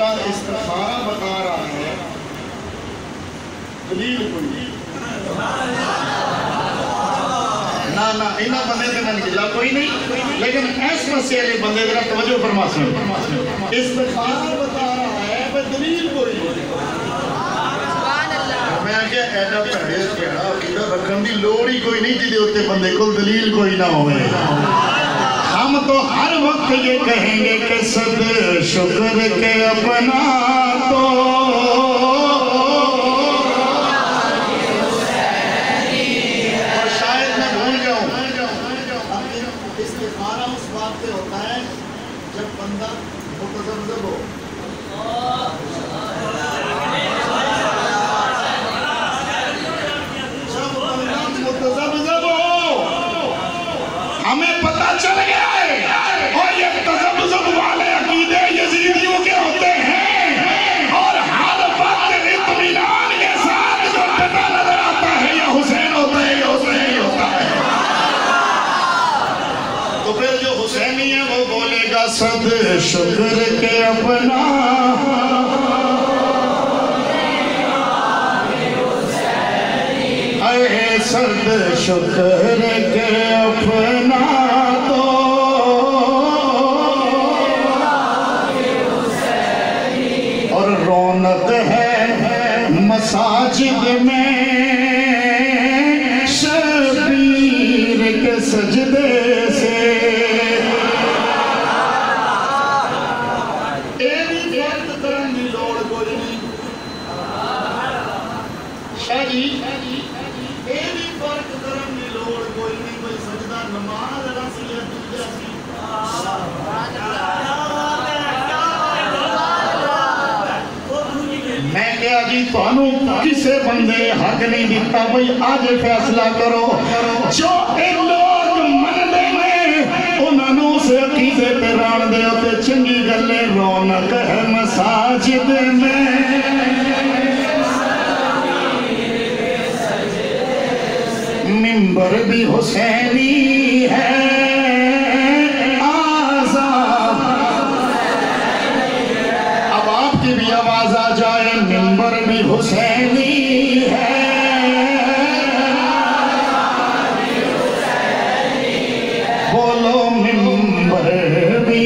का इस्तिखारा बता रहा है, दलील कोई ना ना इन्हें बंदे से मैंने गिला कोई नहीं, लेकिन इस मसले बंदे जरा तवज्जो फरमा सुन। इस्तिखारा बता रहा है पर दलील कोई नहीं। मैं क्या ऐसा भैड़े भैड़ा अकीदा रखने की लोड़ ही कोई नहीं जिहदे उत्ते बंदे को दलील कोई ना होवे। हम तो हर वक्त ये कहेंगे कि सद शुक्र के अपना तो और शायद मैं भूल जाऊं, इस्तिखारा उस बात पे होता है जब बंदा मुतज़ब्ज़ब हो। हमें पता चल गया है और ये तज़ब्ज़ुब वाले अकीदे यज़ीदियों के होते हैं और हर वक्त इत्मीनान के साथ जो पता नजर आता है ये हुसैन होता है, ये हुसैन ही होता है। तो फिर जो हुसैनी है वो बोलेगा सद शुक्र के अपना सद शुक्र के अपना तो और रौनक है मसाजिद में शबीर के सजदे से। मैं क्या जी थानू किसे बंदे हक नहीं दिता भाई आज फैसला करो। जो लोग मनदे ने उन्होंने उस अकीदे पे रान दे ते चंगी गल है। रौनक है मसाजिद में मिंबर भी हुसैनी है आज़ाद। अब आपकी भी आवाज आ जाए मिंबर भी हुसैनी है। बोलो मिंबर भी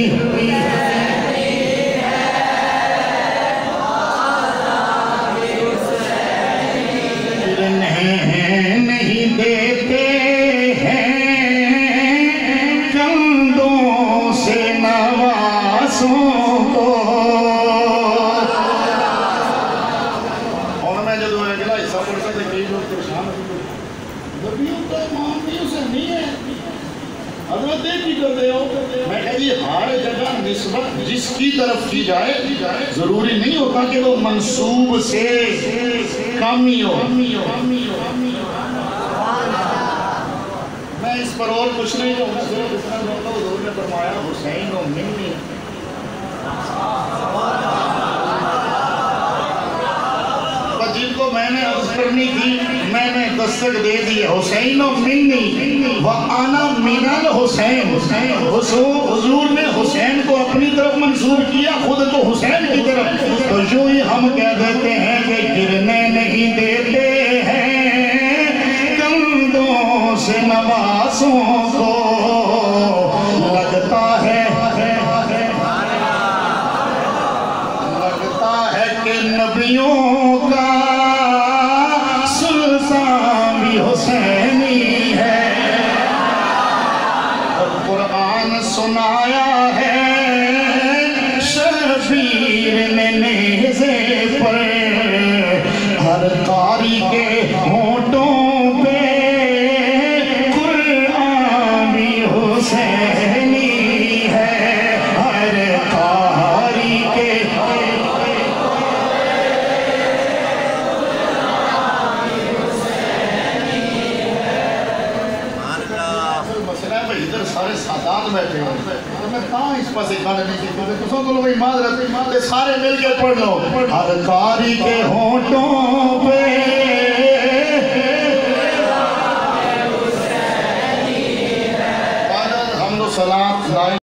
नहीं देते हैं कंधों से नवासों को। और मैं जो अगला हिस्सा पढ़ता था कई लोग परेशान गर्मियों का मान भी उसे नहीं है हजरत की करते हो। मैं कह जी हर जगह निस्बत जिसकी तरफ की जाए जरूरी नहीं होता कि वो मंसूब से कम ही हो। मैं इस पर और कुछ नहीं कहूँगा, सिर्फ इतना कहूँगा हुजूर ने फरमाया हुसैन और मिन्नी। जिनको मैंने अर्ज करनी थी मैंने दस्तक दे दी। हुसैन और मिन्नी व आना मिनल हुसैन। हुजूर ने हुसैन को अपनी तरफ मंसूब किया, खुद को हुसैन की तरफ। तो यूं ही हम कह देते हैं कि गिरने नहीं देते हैं कंधों से नवासों को। लगता है कि नबियों का सुल्तान भी हुसैनी है। और कुरान सुनाया है शबीर ने नेज़े पर हर कारी के होठों पे कुरान भी हुसैनी है। हर कारी के इधर सारे सादात बैठे हैं तो मैं कहाँ इस पास खाने नहीं सीखा तो बोलो भाई माद सारे मिल के पढ़ लो। हर कारी के होठों पे हम तो सलाम